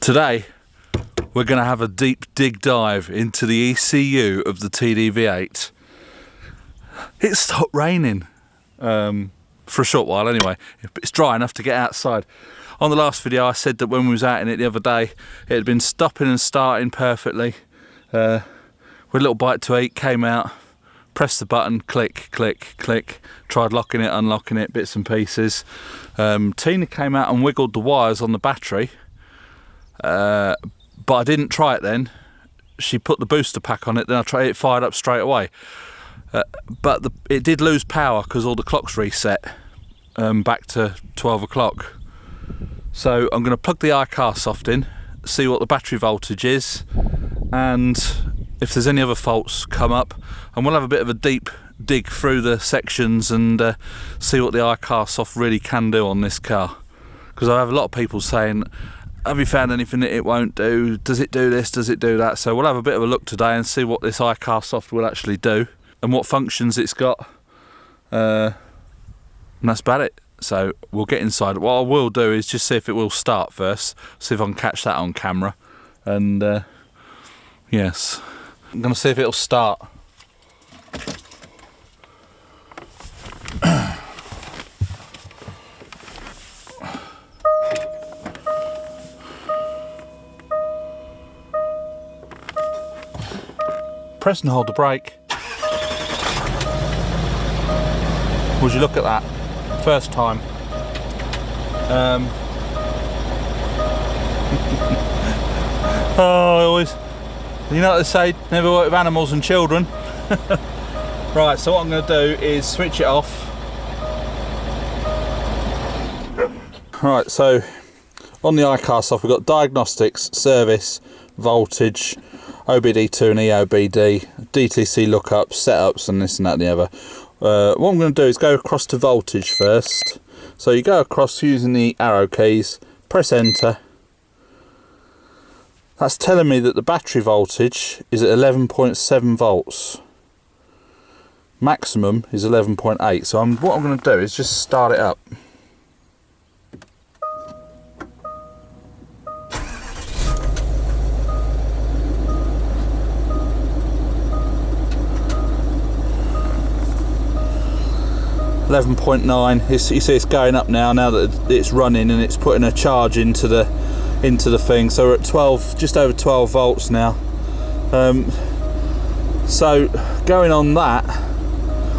Today we're going to have a deep dig dive into the ECU of the TDV8. It stopped raining for a short while anyway. It's dry enough to get outside. On the last video I said that when we was out in it the other day it had been stopping and starting perfectly. With a little bite to eat, came out, pressed the button, click, click, click, tried locking it, unlocking it, bits and pieces. Tina came out and wiggled the wires on the battery, but I didn't try it then. She put the booster pack on it, then I tried it, fired up straight away. But it did lose power because all the clocks reset back to 12 o'clock. So I'm going to plug the iCarsoft in, see what the battery voltage is, and if there's any other faults come up, and we'll have a bit of a deep dig through the sections and see what the iCarsoft really can do on this car. Because I have a lot of people saying, have you found anything that it won't do? Does it do this? Does it do that? So we'll have a bit of a look today and see what this iCarsoft will actually do and what functions it's got. And that's about it. So we'll get inside. What I will do is just see if it will start first, see if I can catch that on camera. And yes, I'm going to see if it'll start. Press and hold the brake. Would you look at that? First time. Oh, I always, you know what they say, never work with animals and children. Right, so what I'm going to do is switch it off. Right, so on the iCarsoft we've got diagnostics, service, voltage, OBD2 and EOBD, DTC lookups, setups and this and that and the other. What I'm going to do is go across to voltage first. So you go across using the arrow keys, press enter. That's telling me that the battery voltage is at 11.7 volts. Maximum is 11.8. So what I'm going to do is just start it up. .9. You see it's going up now that it's running and it's putting a charge into the thing. So we're at 12, just over 12 volts now. So going on that,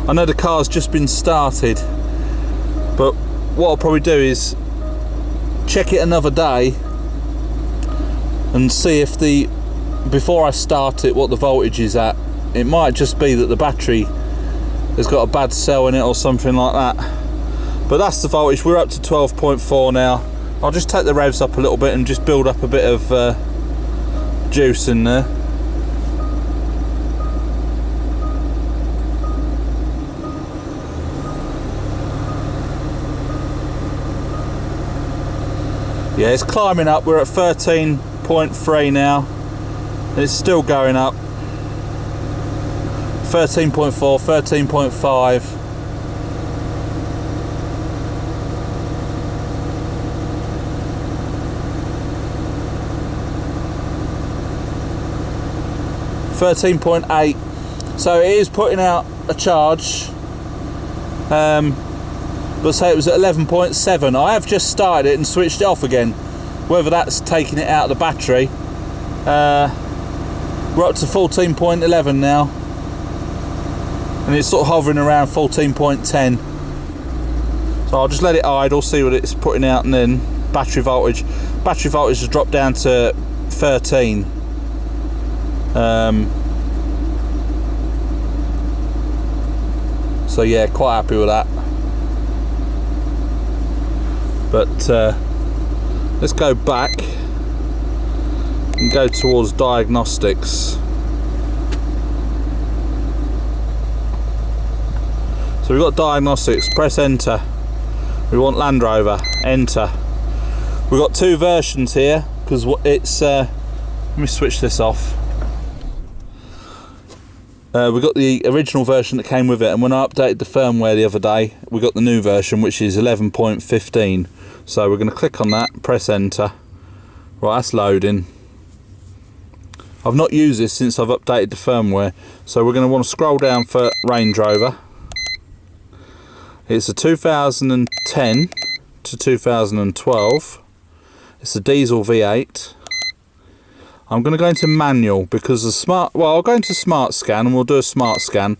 I know the car's just been started, but what I'll probably do is check it another day and see if before I start it what the voltage is at. It might just be that the battery has got a bad cell in it or something like that, but that's the voltage. We're up to 12.4 now. I'll just take the revs up a little bit and just build up a bit of juice in there. Yeah, it's climbing up. We're at 13.3 now and it's still going up. 13.4, 13.5. .8. So it is putting out a charge, but say it was at 11.7. I have just started it and switched it off again. Whether that's taking it out of the battery. We're up to 14.11 now. And it's sort of hovering around 14.10. So I'll just let it idle, see what it's putting out, and then battery voltage has dropped down to 13. So yeah, quite happy with that. But let's go back and go towards diagnostics. So we've got diagnostics, press enter. We want Land Rover, enter. We've got two versions here because it's, let me switch this off. We got the original version that came with it, and when I updated the firmware the other day, we got the new version, which is 11.15. So we're going to click on that, press enter. Right, that's loading. I've not used this since I've updated the firmware, so we're going to want to scroll down for Range Rover. It's a 2010 to 2012. It's a diesel V8. I'm going to go into manual because the smart, well, I'll go into smart scan and we'll do a smart scan,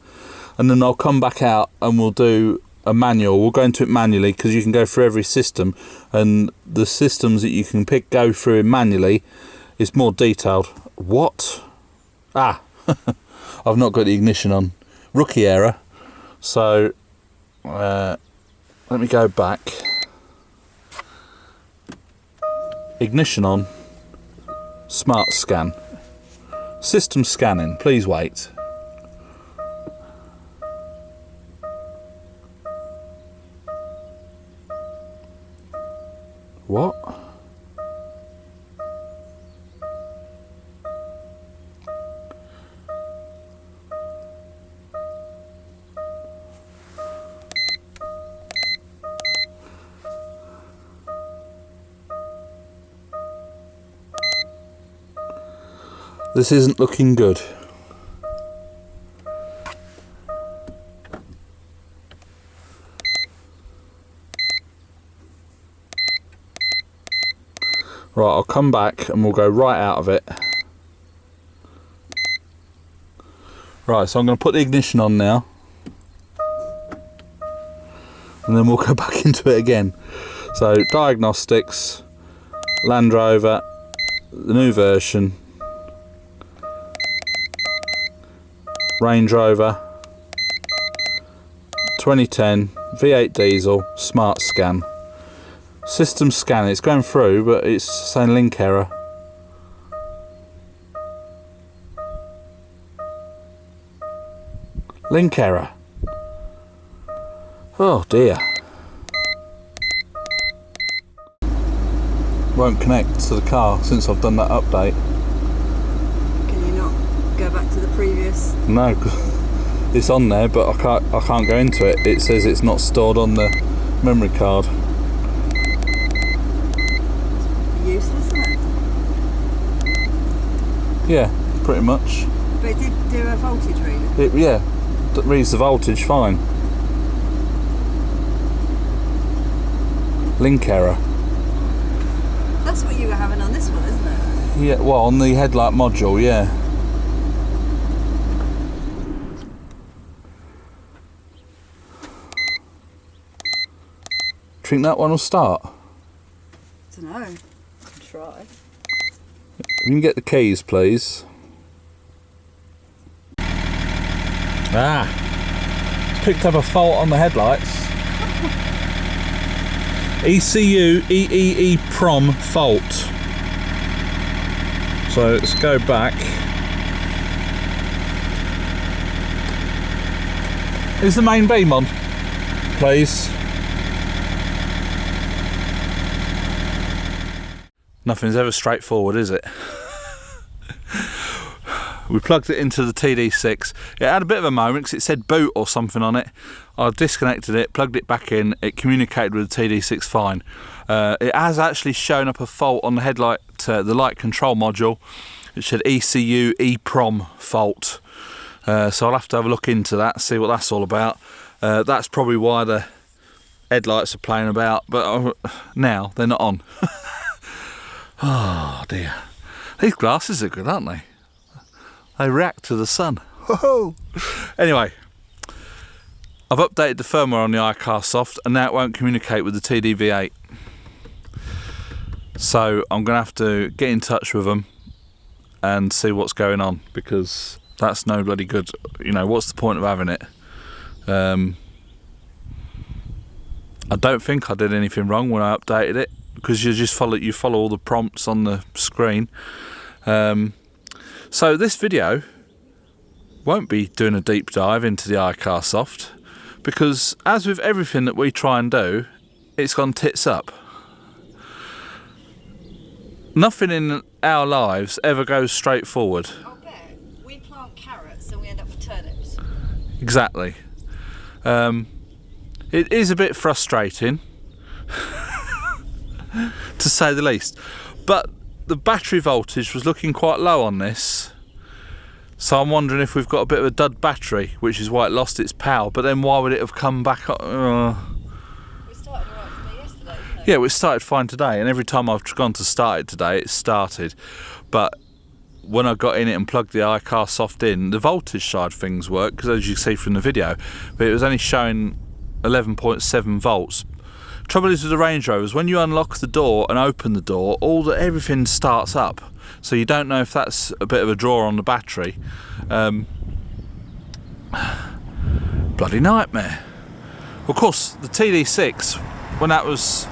and then I'll come back out and we'll do a manual. We'll go into it manually because you can go through every system, and the systems that you can go through manually is more detailed. What? Ah, I've not got the ignition on. Rookie error. So let me go back. Ignition on. Smart scan. System scanning. Please wait. What? This isn't looking good. Right, I'll come back and we'll go right out of it. Right, so I'm going to put the ignition on now. And then we'll go back into it again. So, diagnostics, Land Rover, the new version, Range Rover 2010 V8 diesel, smart scan. System scan, it's going through, but it's saying link error. Link error. Oh dear. Won't connect to the car since I've done that update. Can you not go back to the previous? No, it's on there, but I can't go into it. It says it's not stored on the memory card. Useless, isn't it? Yeah, pretty much. But it did do a voltage reading. Yeah, it reads the voltage fine. Link error. That's what you were having on this one, isn't it? Yeah, well, on the headlight module, yeah. Do you think that one will start? I don't know. I can try. You can get the keys, please. Ah! It's picked up a fault on the headlights. ECU EEE prom fault. So let's go back. Is the main beam on, please? Nothing's ever straightforward, is it? We plugged it into the TD6. It had a bit of a moment because it said boot or something on it. I disconnected it, plugged it back in, it communicated with the TD6 fine. It has actually shown up a fault on the headlight, the light control module. It said ECU EPROM fault. So I'll have to have a look into that, see what that's all about. That's probably why the headlights are playing about, but now they're not on. Oh dear. These glasses are good, aren't they? They react to the sun. Anyway, I've updated the firmware on the iCarsoft and now it won't communicate with the TDV8. So I'm going to have to get in touch with them and see what's going on, because that's no bloody good. You know, what's the point of having it? I don't think I did anything wrong when I updated it, because you follow all the prompts on the screen. So this video won't be doing a deep dive into the iCarsoft, because as with everything that we try and do, it's gone tits up. Nothing in our lives ever goes straight forward. I'll bet. We plant carrots and we end up with turnips. Exactly. It is a bit frustrating, to say the least. But the battery voltage was looking quite low on this, so I'm wondering if we've got a bit of a dud battery, which is why it lost its power. But then why would it have come back up? It started alright for me yesterday, didn't it? Yeah, it started fine today, and every time I've gone to start it today, it started. But when I got in it and plugged the iCarsoft in, the voltage side of things worked, because as you can see from the video, but it was only showing 11.7 volts. Trouble is with the Range Rovers, when you unlock the door and open the door, everything starts up. So you don't know if that's a bit of a draw on the battery. Bloody nightmare. Of course, the TD6, when that was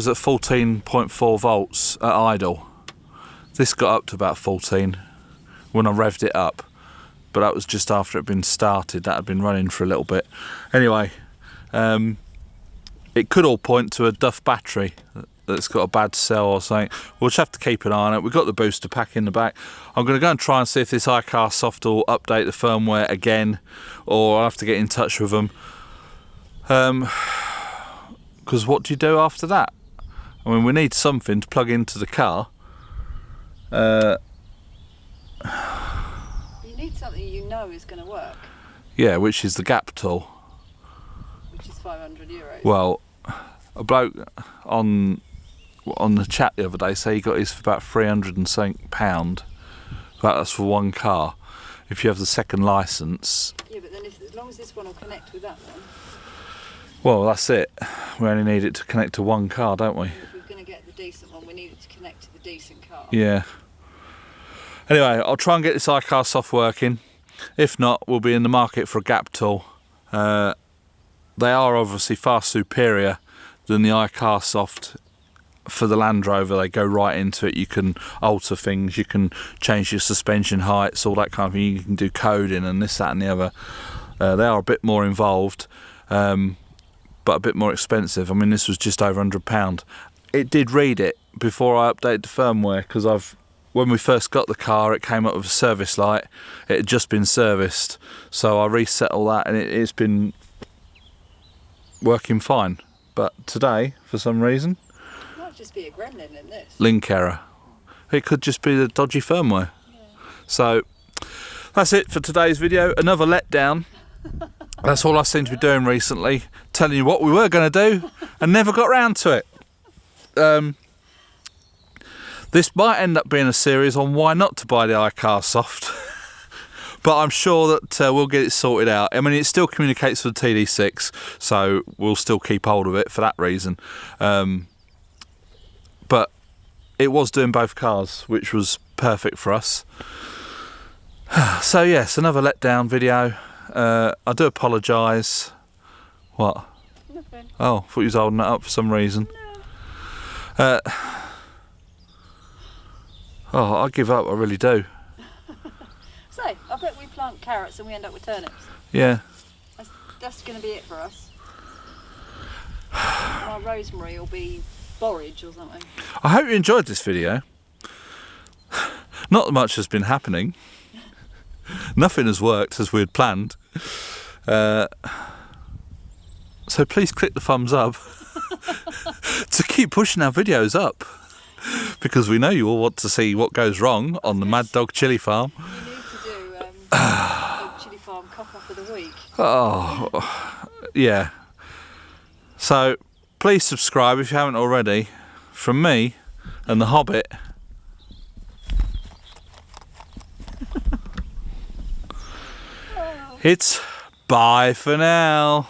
at 14.4 volts at idle. This got up to about 14 when I revved it up, but that was just after it had been started. That had been running for a little bit. Anyway, it could all point to a duff battery that's got a bad cell or something. We'll just have to keep an eye on it. We've got the booster pack in the back. I'm going to go and try and see if this iCarsoft will update the firmware again, or I'll have to get in touch with them. Because what do you do after that? I mean, we need something to plug into the car. You need something you know is going to work. Yeah, which is the gap tool. Which is €500. Well, a bloke on the chat the other day said he got his for about £300 and something pound. That's for one car. If you have the second licence. Yeah, but then as long as this one will connect with that one. Well, that's it. We only need it to connect to one car, don't we? If we're going to get the decent one, we need it to connect to the decent car. Yeah. Anyway, I'll try and get this iCarsoft working. If not, we'll be in the market for a gap tool. They are obviously far superior than the iCarsoft for the Land Rover. They go right into it. You can alter things, you can change your suspension heights, all that kind of thing. You can do coding and this, that and the other. They are a bit more involved. But a bit more expensive. I mean, this was just over £100. It did read it before I updated the firmware, because when we first got the car, it came up with a service light. It had just been serviced, so I reset all that, and it's been working fine. But today, for some reason, It might just be a gremlin in this. link error. It could just be the dodgy firmware. Yeah. So that's it for today's video. Another letdown. That's all I seem to be doing recently, telling you what we were going to do and never got round to it. This might end up being a series on why not to buy the iCarsoft, but I'm sure that we'll get it sorted out. I mean, it still communicates with the TD6, so we'll still keep hold of it for that reason. But it was doing both cars, which was perfect for us. So yes, another letdown video. I do apologise. What? Nothing. Oh, I thought you was holding that up for some reason. No. I give up, I really do. So, I bet we plant carrots and we end up with turnips. Yeah. That's going to be it for us. And our rosemary will be borage or something. I hope you enjoyed this video. Not much has been happening. Nothing has worked as we had planned. So please click the thumbs up to keep pushing our videos up, because we know you all want to see what goes wrong on the Mad Dog Chili Farm. You need to do a chili farm cock-up of the week. Oh, yeah. So please subscribe if you haven't already. From me and the Hobbit. It's bye for now.